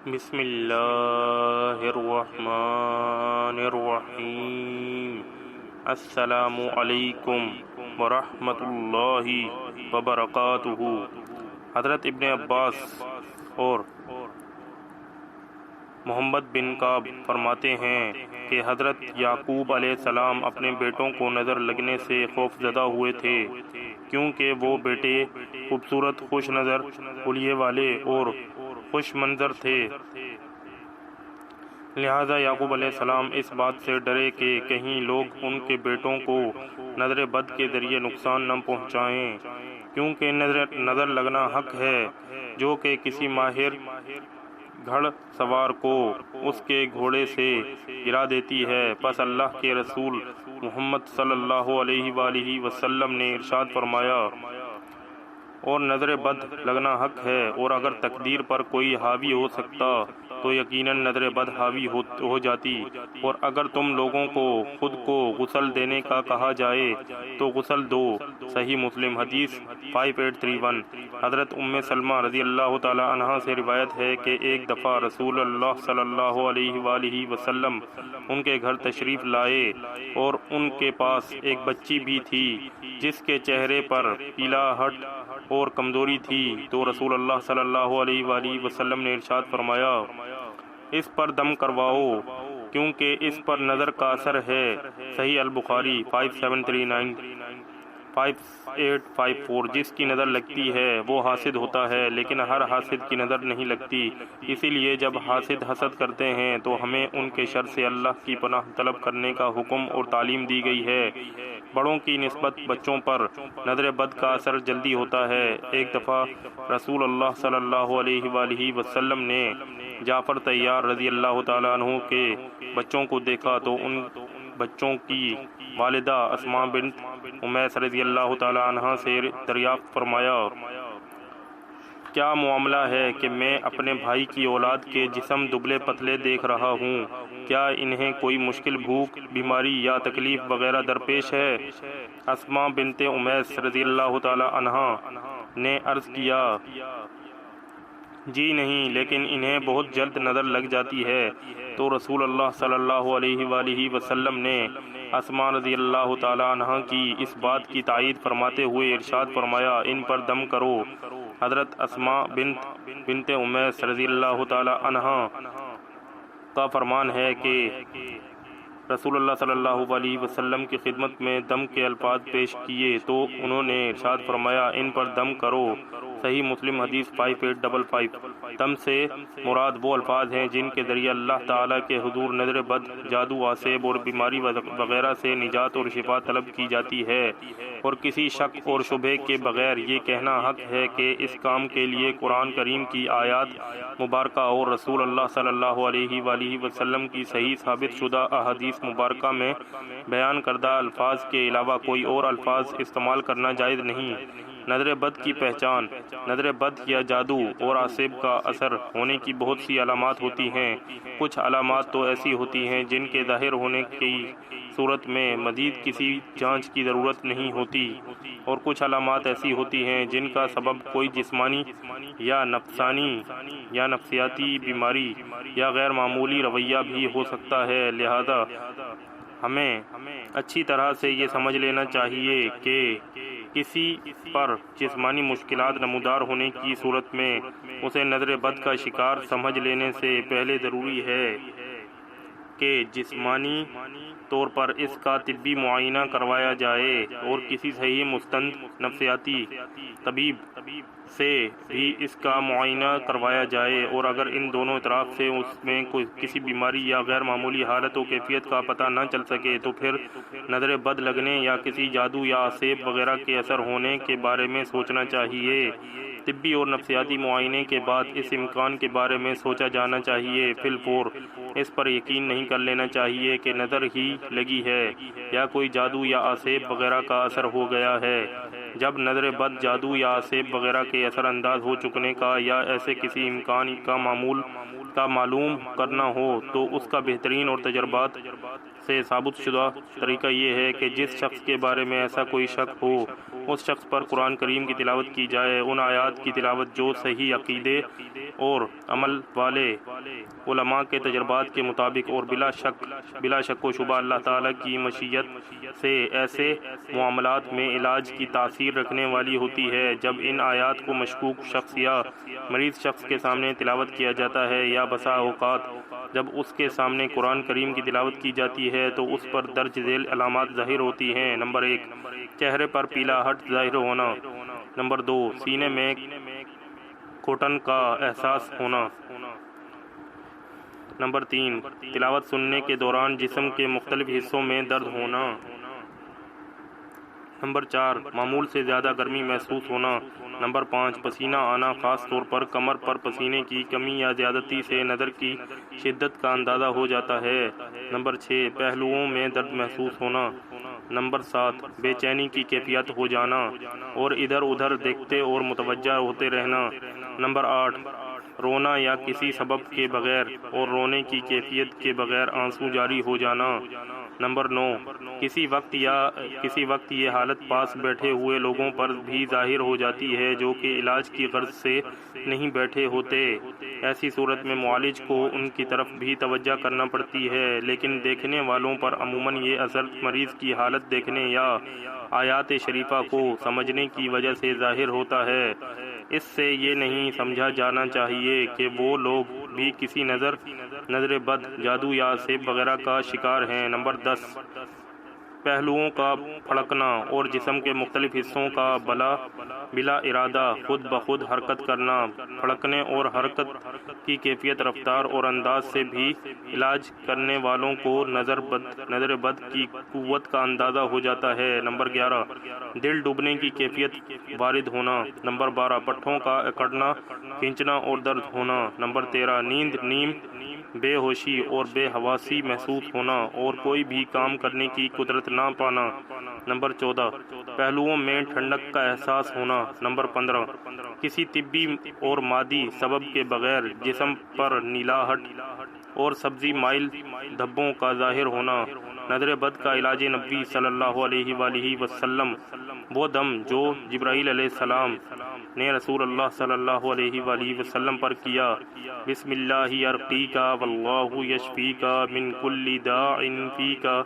بسم اللہ الرحمن الرحیم۔ السلام علیکم ورحمۃ اللہ وبرکاتہ۔ حضرت ابن عباس اور محمد بن کعب فرماتے ہیں کہ حضرت یعقوب علیہ السلام اپنے بیٹوں کو نظر لگنے سے خوف زدہ ہوئے تھے، کیونکہ وہ بیٹے خوبصورت، خوش نظر، حلیے والے اور خوش منظر تھے۔ لہذا یعقوب علیہ السلام اس بات سے ڈرے کہ کہیں لوگ ان کے بیٹوں کو نظر بد کے ذریعے نقصان نہ پہنچائیں، کیونکہ نظر لگنا حق ہے جو کہ کسی ماہر گھڑ سوار کو اس کے گھوڑے سے گرا دیتی ہے۔ پس اللہ کے رسول محمد صلی اللہ علیہ وآلہ وسلم نے ارشاد فرمایا، اور نظر بد لگنا حق ہے، اور اگر تقدیر پر کوئی حاوی ہو سکتا تو یقیناً نظر بد حاوی ہو جاتی، اور اگر تم لوگوں کو خود کو غسل دینے کا کہا جائے تو غسل دو۔ صحیح مسلم حدیث 5831۔ حضرت ام سلمہ رضی اللہ تعالی عنہا سے روایت ہے کہ ایک دفعہ رسول اللہ صلی اللہ علیہ وآلہ وسلم ان کے گھر تشریف لائے اور ان کے پاس ایک بچی بھی تھی جس کے چہرے پر پیلاہٹ اور کمزوری تھی، تو رسول اللہ صلی اللہ علیہ وآلہ وسلم نے ارشاد فرمایا، اس پر دم کرواؤ کیونکہ اس پر نظر کا اثر ہے۔ صحیح البخاری 5739 5854۔ جس کی نظر لگتی ہے وہ حاسد ہوتا ہے، لیکن ہر حاسد کی نظر نہیں لگتی، اسی لیے جب حاسد حسد کرتے ہیں تو ہمیں ان کے شر سے اللہ کی پناہ طلب کرنے کا حکم اور تعلیم دی گئی ہے۔ بڑوں کی نسبت بچوں پر نظر بد کا اثر جلدی ہوتا ہے۔ ایک دفعہ رسول اللہ صلی اللہ علیہ وآلہ وسلم نے جعفر طیار رضی اللہ تعالیٰ عنہ کے بچوں کو دیکھا تو ان بچوں کی والدہ اسماء بنت امیس رضی اللہ تعالیٰ عنہ سے دریافت فرمایا، کیا معاملہ ہے کہ میں اپنے بھائی کی اولاد کے جسم دبلے پتلے دیکھ رہا ہوں؟ کیا انہیں کوئی مشکل، بھوک، بیماری یا تکلیف وغیرہ درپیش ہے؟ اسماء بنت امیس رضی اللہ تعالی عنہا نے عرض کیا، جی نہیں، لیکن انہیں بہت جلد نظر لگ جاتی ہے۔ تو رسول اللہ صلی اللہ علیہ وآلہ وسلم نے اسماء رضی اللہ تعالی عنہا کی اس بات کی تائید فرماتے ہوئے ارشاد فرمایا، ان پر دم کرو۔ حضرت اسماء بنت امیس رضی اللہ تعالی عنہا کا فرمان ہے کہ رسول اللہ صلی اللہ علیہ وسلم کی خدمت میں دم کے الفاظ پیش کیے تو انہوں نے ارشاد فرمایا، ان پر دم کرو۔ صحیح مسلم حدیث 5855۔ دم سے مراد وہ الفاظ ہیں جن کے ذریعے اللہ تعالیٰ کے حضور نظر بد، جادو، آسیب اور بیماری وغیرہ سے نجات اور شفا طلب کی جاتی ہے، اور کسی شک اور شبہ کے بغیر یہ کہنا حق ہے کہ اس کام کے لیے قرآن کریم کی آیات مبارکہ اور رسول اللہ صلی اللہ علیہ وآلہ وسلم کی صحیح ثابت شدہ احادیث مبارکہ میں بیان کردہ الفاظ کے علاوہ کوئی اور الفاظ استعمال کرنا جائز نہیں۔ نظر بد کی پہچان۔ نظر بد یا جادو اور آسیب کا اثر ہونے کی بہت سی علامات ہوتی ہیں۔ کچھ علامات تو ایسی ہوتی ہیں جن کے ظاہر ہونے کی صورت میں مزید کسی جانچ کی ضرورت نہیں ہوتی، اور کچھ علامات ایسی ہوتی ہیں جن کا سبب کوئی جسمانی یا نفسانی یا نفسیاتی بیماری یا غیر معمولی رویہ بھی ہو سکتا ہے۔ لہذا ہمیں اچھی طرح سے یہ سمجھ لینا چاہیے کہ کسی پر جسمانی مشکلات نمودار ہونے کی صورت میں اسے نظر بد کا شکار سمجھ لینے سے پہلے ضروری ہے کہ جسمانی طور پر اس کا طبی معائنہ کروایا جائے اور کسی صحیح مستند نفسیاتی طبیب سے بھی اس کا معائنہ کروایا جائے، اور اگر ان دونوں اطراف سے اس میں کسی بیماری یا غیر معمولی حالت و کیفیت کا پتہ نہ چل سکے تو پھر نظر بد لگنے یا کسی جادو یا آسیب وغیرہ کے اثر ہونے کے بارے میں سوچنا چاہیے۔ طبی اور نفسیاتی معائنے کے بعد اس امکان کے بارے میں سوچا جانا چاہیے۔ فی الفور اس پر یقین نہیں کر لینا چاہیے کہ نظر ہی لگی ہے یا کوئی جادو یا آسیب وغیرہ کا اثر ہو گیا ہے۔ جب نظر بد، جادو یا آسیب وغیرہ کے اثر انداز ہو چکنے کا یا ایسے کسی امکان کا معلوم کرنا ہو تو اس کا بہترین اور تجربات سے ثابت شدہ طریقہ یہ ہے کہ جس شخص کے بارے میں ایسا کوئی شک ہو اس شخص پر قرآن کریم کی تلاوت کی جائے، ان آیات کی تلاوت جو صحیح عقیدے اور عمل والے علماء کے تجربات کے مطابق اور بلا شک و شبہ اللہ تعالیٰ کی مشیت سے ایسے معاملات میں علاج کی تاثیر رکھنے والی ہوتی ہے۔ جب ان آیات کو مشکوک شخص یا مریض شخص کے سامنے تلاوت کیا جاتا ہے یا بسا اوقات جب اس کے سامنے قرآن کریم کی تلاوت کی جاتی ہے تو اس پر درج ذیل علامات ظاہر ہوتی ہیں۔ نمبر 1، چہرے پر پیلا ہٹ ظاہر ہونا۔ نمبر 2، سینے میں گھٹن کا احساس ہونا۔ نمبر 3، تلاوت سننے کے دوران جسم کے مختلف حصوں میں درد ہونا۔ نمبر 4، معمول سے زیادہ گرمی محسوس ہونا۔ نمبر 5، پسینہ آنا، خاص طور پر کمر پر پسینے کی کمی یا زیادتی سے نظر کی شدت کا اندازہ ہو جاتا ہے۔ نمبر 6، پہلوؤں میں درد محسوس ہونا۔ نمبر 7، بے چینی کی کیفیت ہو جانا اور ادھر ادھر دیکھتے اور متوجہ ہوتے رہنا۔ نمبر 8، رونا یا کسی سبب کے بغیر اور رونے کی کیفیت کے بغیر آنسو جاری ہو جانا۔ نمبر 9، کسی وقت یہ حالت پاس بیٹھے ہوئے لوگوں پر بھی ظاہر ہو جاتی ہے جو کہ علاج کی غرض سے نہیں بیٹھے ہوتے۔ ایسی صورت میں معالج کو ان کی طرف بھی توجہ کرنا پڑتی ہے، لیکن دیکھنے والوں پر عموماً یہ اثر مریض کی حالت دیکھنے یا آیات شریفہ کو سمجھنے کی وجہ سے ظاہر ہوتا ہے۔ اس سے یہ نہیں سمجھا جانا چاہیے کہ وہ لوگ بھی کسی نظر بد، جادو یا سحر وغیرہ کا شکار ہیں۔ نمبر 10، پہلوؤں کا پھڑکنا اور جسم کے مختلف حصوں کا بلا ارادہ خود بخود حرکت کرنا۔ پھڑکنے اور حرکت کی کیفیت، رفتار اور انداز سے بھی علاج کرنے والوں کو نظر بد کی قوت کا اندازہ ہو جاتا ہے۔ نمبر 11، دل ڈوبنے کی کیفیت وارد ہونا۔ نمبر 12، پٹھوں کا اکڑنا، کھینچنا اور درد ہونا۔ نمبر 13، نیم، بے ہوشی اور بے حواسی محسوس ہونا اور کوئی بھی کام کرنے کی قدرت نہ پانا۔ نمبر 14، پہلوؤں میں ٹھنڈک کا احساس ہونا۔ نمبر 15، کسی طبی اور مادی سبب کے بغیر جسم پر نیلاہٹ اور سبزی مائل دھبوں کا ظاہر ہونا۔ نظر بد کا علاج نبی صلی اللہ علیہ وآلہ وسلم، وہ دم جو جبرائیل علیہ السلام نے رسول اللہ صلی اللہ علیہ وآلہ وسلم پر کیا، بسم اللہ ارقیکا واللہ یشفیکا من کل داع فیکا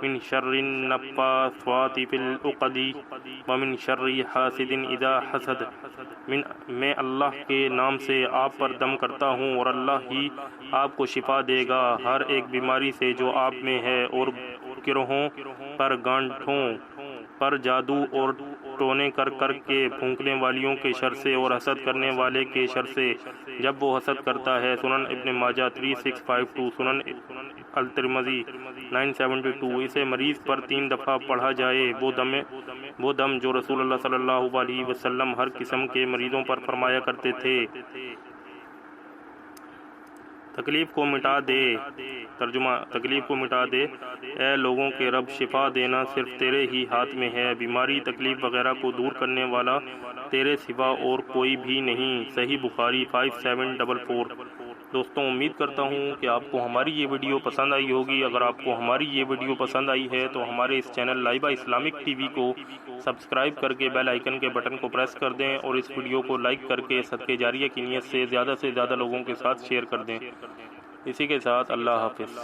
من شر النفاثات فی العقد ومن شر حاسد اذا حسد۔ میں اللہ کے نام سے آپ پر دم کرتا ہوں اور اللہ ہی آپ کو شفا دے گا ہر ایک بیماری سے جو آپ میں ہے، اور گروہوں پر، گانٹھوں پر جادو اور ٹونے کر کے پھونکنے والیوں کے شر سے اور حسد کرنے والے کے شر سے جب وہ حسد کرتا ہے۔ سنن ابن ماجہ 3652، سنن الترمذی 972۔ اسے مریض پر 3 دفعہ پڑھا جائے، وہ دم جو رسول اللہ صلی اللہ علیہ وسلم ہر قسم کے مریضوں پر فرمایا کرتے تھے۔ تکلیف کو مٹا دے۔ ترجمہ، تکلیف کو مٹا دے اے لوگوں کے رب، شفا دینا صرف تیرے ہی ہاتھ میں ہے، بیماری تکلیف وغیرہ کو دور کرنے والا تیرے سوا اور کوئی بھی نہیں۔ صحیح بخاری 5744۔ دوستوں، امید کرتا ہوں کہ آپ کو ہماری یہ ویڈیو پسند آئی ہوگی۔ اگر آپ کو ہماری یہ ویڈیو پسند آئی ہے تو ہمارے اس channel Laiba Islamic TV کو سبسکرائب کر کے بیل آئیکن کے بٹن کو پریس کر دیں اور اس ویڈیو کو لائک کر کے صدقہ جاریہ کی نیت سے زیادہ لوگوں کے ساتھ شیئر کر دیں۔ اسی کے ساتھ اللہ حافظ۔